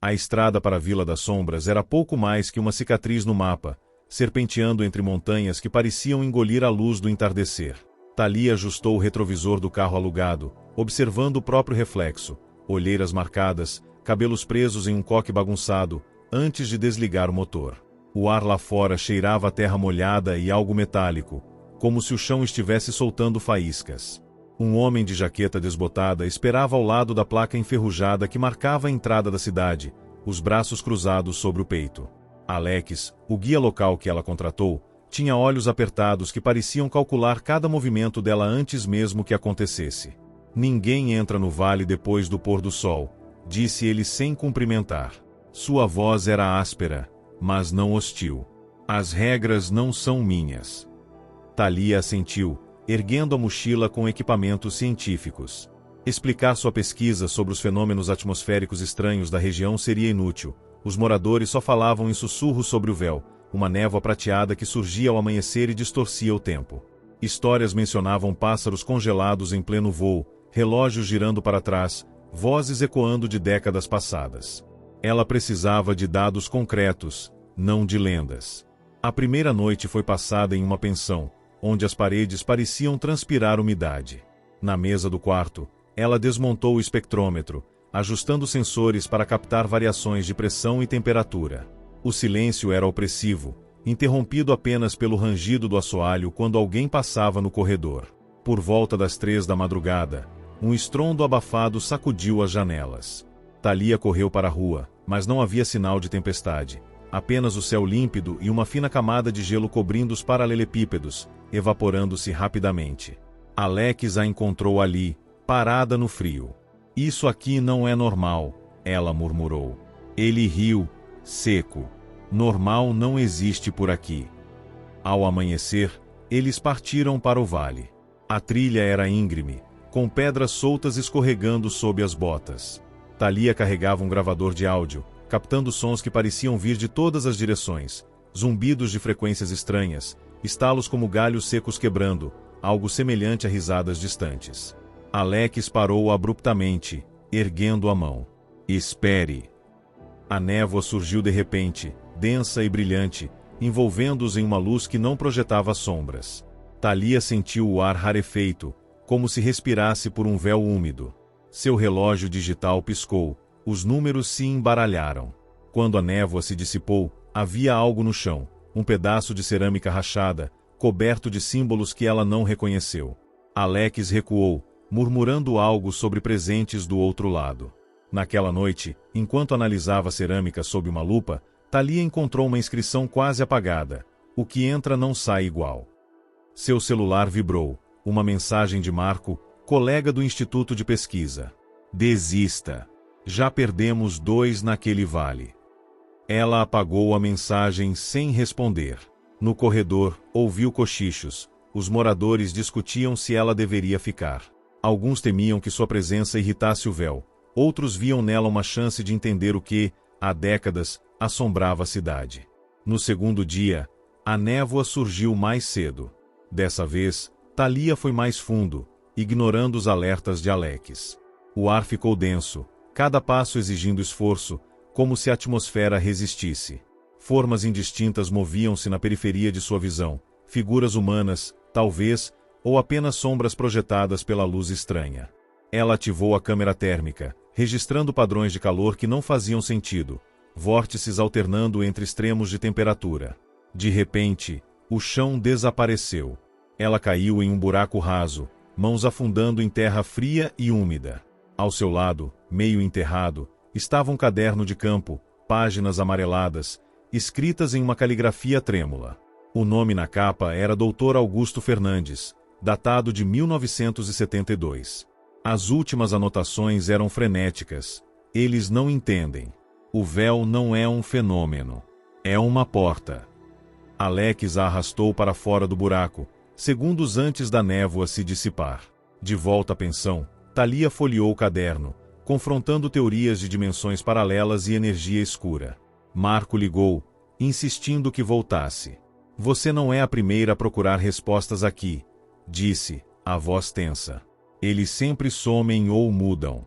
A estrada para a Vila das Sombras era pouco mais que uma cicatriz no mapa, serpenteando entre montanhas que pareciam engolir a luz do entardecer. Thalia ajustou o retrovisor do carro alugado, observando o próprio reflexo, olheiras marcadas, cabelos presos em um coque bagunçado, antes de desligar o motor. O ar lá fora cheirava a terra molhada e algo metálico, como se o chão estivesse soltando faíscas. Um homem de jaqueta desbotada esperava ao lado da placa enferrujada que marcava a entrada da cidade, os braços cruzados sobre o peito. Alex, o guia local que ela contratou, tinha olhos apertados que pareciam calcular cada movimento dela antes mesmo que acontecesse. Ninguém entra no vale depois do pôr do sol, disse ele sem cumprimentar. Sua voz era áspera, mas não hostil. As regras não são minhas. Thalia assentiu, erguendo a mochila com equipamentos científicos. Explicar sua pesquisa sobre os fenômenos atmosféricos estranhos da região seria inútil. Os moradores só falavam em sussurros sobre o véu, uma névoa prateada que surgia ao amanhecer e distorcia o tempo. Histórias mencionavam pássaros congelados em pleno voo, relógios girando para trás, vozes ecoando de décadas passadas. Ela precisava de dados concretos, não de lendas. A primeira noite foi passada em uma pensão, onde as paredes pareciam transpirar umidade. Na mesa do quarto, ela desmontou o espectrômetro, ajustando sensores para captar variações de pressão e temperatura. O silêncio era opressivo, interrompido apenas pelo rangido do assoalho quando alguém passava no corredor. Por volta das 3 da madrugada, um estrondo abafado sacudiu as janelas. Thalia correu para a rua, mas não havia sinal de tempestade. Apenas o céu límpido e uma fina camada de gelo cobrindo os paralelepípedos, evaporando-se rapidamente. Alex a encontrou ali, parada no frio. Isso aqui não é normal, ela murmurou. Ele riu, seco. Normal não existe por aqui. Ao amanhecer, eles partiram para o vale. A trilha era íngreme, com pedras soltas escorregando sob as botas. Thalia carregava um gravador de áudio, captando sons que pareciam vir de todas as direções, zumbidos de frequências estranhas, estalos como galhos secos quebrando, algo semelhante a risadas distantes. Alex parou abruptamente, erguendo a mão. Espere. A névoa surgiu de repente, densa e brilhante, envolvendo-os em uma luz que não projetava sombras. Thalia sentiu o ar rarefeito, como se respirasse por um véu úmido. Seu relógio digital piscou, os números se embaralharam. Quando a névoa se dissipou, havia algo no chão, um pedaço de cerâmica rachada, coberto de símbolos que ela não reconheceu. Alex recuou, murmurando algo sobre presentes do outro lado. Naquela noite, enquanto analisava a cerâmica sob uma lupa, Thalia encontrou uma inscrição quase apagada: "O que entra não sai igual." Seu celular vibrou, uma mensagem de Marco, colega do Instituto de Pesquisa. "Desista. Já perdemos 2 naquele vale." Ela apagou a mensagem sem responder. No corredor, ouviu cochichos. Os moradores discutiam se ela deveria ficar. Alguns temiam que sua presença irritasse o véu. Outros viam nela uma chance de entender o que, há décadas, assombrava a cidade. No segundo dia, a névoa surgiu mais cedo. Dessa vez, Thalia foi mais fundo, ignorando os alertas de Alex. O ar ficou denso, cada passo exigindo esforço, como se a atmosfera resistisse. Formas indistintas moviam-se na periferia de sua visão, figuras humanas, talvez, ou apenas sombras projetadas pela luz estranha. Ela ativou a câmera térmica, registrando padrões de calor que não faziam sentido, vórtices alternando entre extremos de temperatura. De repente, o chão desapareceu. Ela caiu em um buraco raso, mãos afundando em terra fria e úmida. Ao seu lado, meio enterrado, estava um caderno de campo, páginas amareladas, escritas em uma caligrafia trêmula. O nome na capa era Dr. Augusto Fernandes, datado de 1972. As últimas anotações eram frenéticas. Eles não entendem. O véu não é um fenômeno. É uma porta. Alex a arrastou para fora do buraco, segundos antes da névoa se dissipar. De volta à pensão, Thalia folheou o caderno, confrontando teorias de dimensões paralelas e energia escura. Marco ligou, insistindo que voltasse. "Você não é a primeira a procurar respostas aqui", disse, a voz tensa. "Eles sempre somem ou mudam."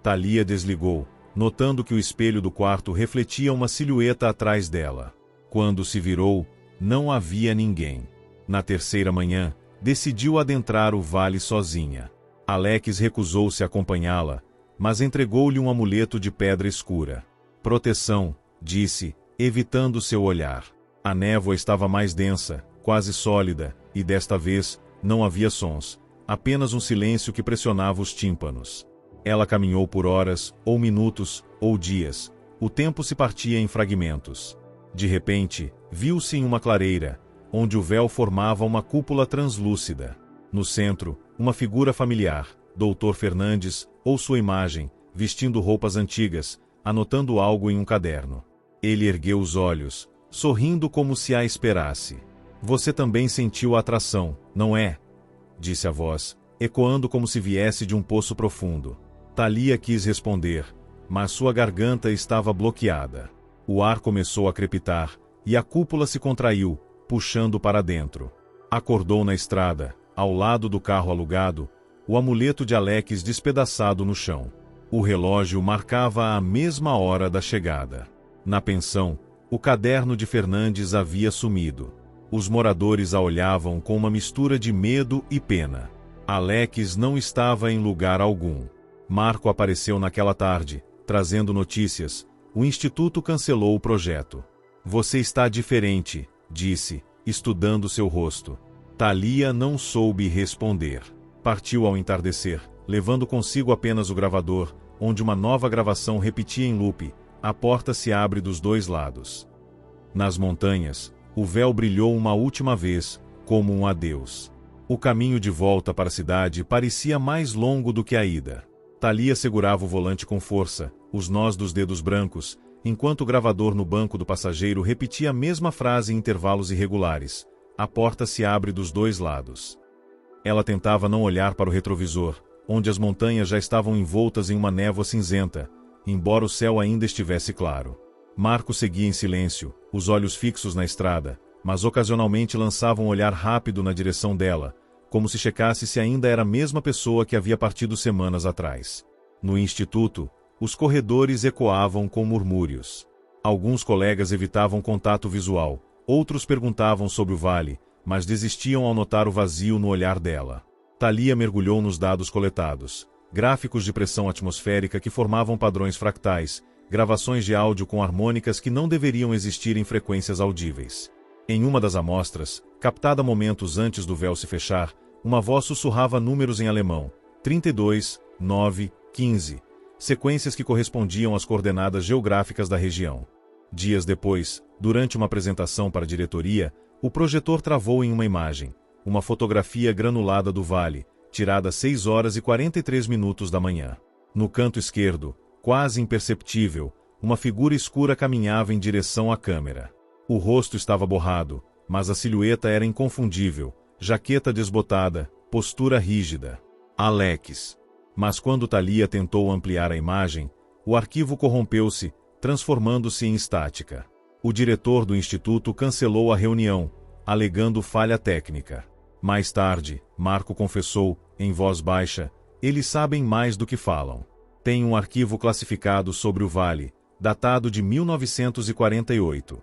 Thalia desligou, notando que o espelho do quarto refletia uma silhueta atrás dela. Quando se virou, não havia ninguém. Na terceira manhã, decidiu adentrar o vale sozinha. Alex recusou-se a acompanhá-la, mas entregou-lhe um amuleto de pedra escura. Proteção, disse, evitando seu olhar. A névoa estava mais densa, quase sólida, e desta vez, não havia sons, apenas um silêncio que pressionava os tímpanos. Ela caminhou por horas, ou minutos, ou dias. O tempo se partia em fragmentos. De repente, viu-se em uma clareira, onde o véu formava uma cúpula translúcida. No centro, uma figura familiar, Dr. Fernandes, ou sua imagem, vestindo roupas antigas, anotando algo em um caderno. Ele ergueu os olhos, sorrindo como se a esperasse. Você também sentiu a atração, não é? Disse a voz, ecoando como se viesse de um poço profundo. Thalia quis responder, mas sua garganta estava bloqueada. O ar começou a crepitar, e a cúpula se contraiu, puxando para dentro. Acordou na estrada, ao lado do carro alugado, o amuleto de Alex despedaçado no chão. O relógio marcava a mesma hora da chegada. Na pensão, o caderno de Fernandes havia sumido. Os moradores a olhavam com uma mistura de medo e pena. Alex não estava em lugar algum. Marco apareceu naquela tarde, trazendo notícias. O instituto cancelou o projeto. Você está diferente, disse, estudando seu rosto. Thalia não soube responder. Partiu ao entardecer, levando consigo apenas o gravador, onde uma nova gravação repetia em loop. A porta se abre dos dois lados. Nas montanhas, o véu brilhou uma última vez, como um adeus. O caminho de volta para a cidade parecia mais longo do que a ida. Thalia segurava o volante com força, os nós dos dedos brancos, enquanto o gravador no banco do passageiro repetia a mesma frase em intervalos irregulares. A porta se abre dos dois lados. Ela tentava não olhar para o retrovisor, onde as montanhas já estavam envoltas em uma névoa cinzenta, embora o céu ainda estivesse claro. Marco seguia em silêncio, os olhos fixos na estrada, mas ocasionalmente lançava um olhar rápido na direção dela, como se checasse se ainda era a mesma pessoa que havia partido semanas atrás. No instituto, os corredores ecoavam com murmúrios. Alguns colegas evitavam contato visual, outros perguntavam sobre o vale, mas desistiam ao notar o vazio no olhar dela. Thalia mergulhou nos dados coletados, gráficos de pressão atmosférica que formavam padrões fractais, gravações de áudio com harmônicas que não deveriam existir em frequências audíveis. Em uma das amostras, captada momentos antes do véu se fechar, uma voz sussurrava números em alemão, 32, 9, 15, sequências que correspondiam às coordenadas geográficas da região. Dias depois, durante uma apresentação para a diretoria, o projetor travou em uma imagem, uma fotografia granulada do vale, tirada às 6 horas e 43 minutos da manhã. No canto esquerdo, quase imperceptível, uma figura escura caminhava em direção à câmera. O rosto estava borrado, mas a silhueta era inconfundível, jaqueta desbotada, postura rígida. Alex. Mas quando Thalia tentou ampliar a imagem, o arquivo corrompeu-se, transformando-se em estática. O diretor do instituto cancelou a reunião, alegando falha técnica. Mais tarde, Marco confessou, em voz baixa, eles sabem mais do que falam. Tem um arquivo classificado sobre o vale, datado de 1948.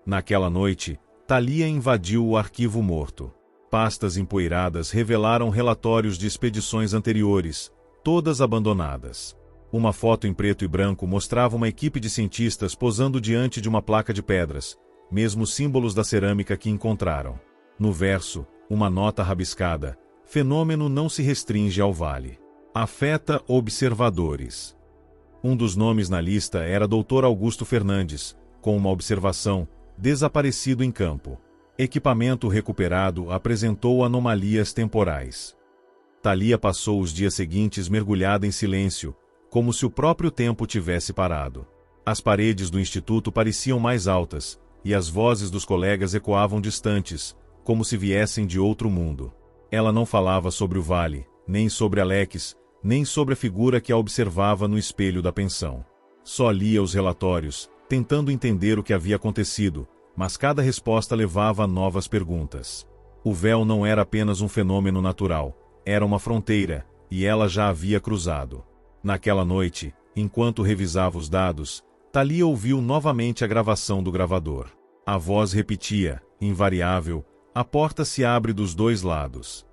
Naquela noite, Thalia invadiu o arquivo morto. Pastas empoeiradas revelaram relatórios de expedições anteriores, todas abandonadas. Uma foto em preto e branco mostrava uma equipe de cientistas posando diante de uma placa de pedras, mesmo símbolos da cerâmica que encontraram. No verso, uma nota rabiscada: fenômeno não se restringe ao vale. Afeta observadores. Um dos nomes na lista era Dr. Augusto Fernandes, com uma observação: desaparecido em campo. Equipamento recuperado apresentou anomalias temporais. Thalia passou os dias seguintes mergulhada em silêncio, como se o próprio tempo tivesse parado. As paredes do instituto pareciam mais altas, e as vozes dos colegas ecoavam distantes, como se viessem de outro mundo. Ela não falava sobre o vale, nem sobre Alex, nem sobre a figura que a observava no espelho da pensão. Só lia os relatórios, tentando entender o que havia acontecido, mas cada resposta levava a novas perguntas. O véu não era apenas um fenômeno natural, era uma fronteira, e ela já havia cruzado. Naquela noite, Enquanto revisava os dados, Thalia ouviu novamente a gravação do gravador. A voz repetia, invariável: a porta se abre dos dois lados.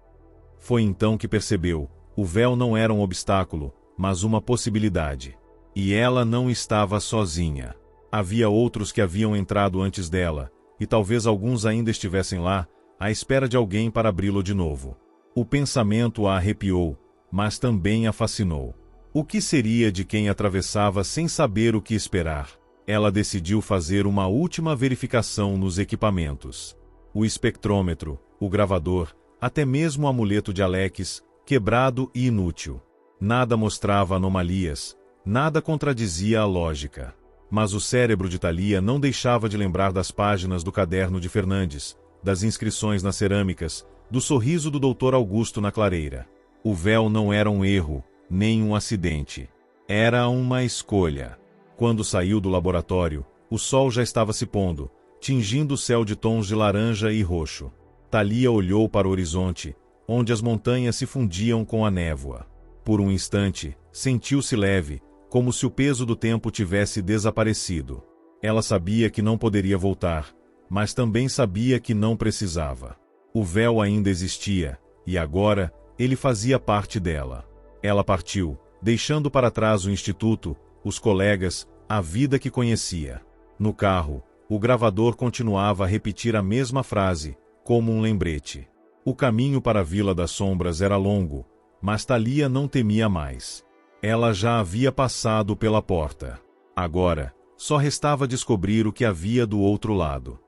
Foi então que percebeu: o véu não era um obstáculo, mas uma possibilidade. E ela não estava sozinha. Havia outros que haviam entrado antes dela, e talvez alguns ainda estivessem lá, à espera de alguém para abri-lo de novo. O pensamento a arrepiou, mas também a fascinou. O que seria de quem atravessava sem saber o que esperar? Ela decidiu fazer uma última verificação nos equipamentos. O espectrômetro, o gravador, até mesmo o amuleto de Alex, quebrado e inútil. Nada mostrava anomalias, nada contradizia a lógica. Mas o cérebro de Thalia não deixava de lembrar das páginas do caderno de Fernandes, das inscrições nas cerâmicas, do sorriso do Dr. Augusto na clareira. O véu não era um erro, nem um acidente. Era uma escolha. Quando saiu do laboratório, o sol já estava se pondo, tingindo o céu de tons de laranja e roxo. Thalia olhou para o horizonte, onde as montanhas se fundiam com a névoa. Por um instante, sentiu-se leve, como se o peso do tempo tivesse desaparecido. Ela sabia que não poderia voltar, mas também sabia que não precisava. O véu ainda existia, e agora, ele fazia parte dela. Ela partiu, deixando para trás o instituto, os colegas, a vida que conhecia. No carro, o gravador continuava a repetir a mesma frase, como um lembrete. O caminho para a Vila das Sombras era longo, mas Thalia não temia mais. Ela já havia passado pela porta. Agora, só restava descobrir o que havia do outro lado.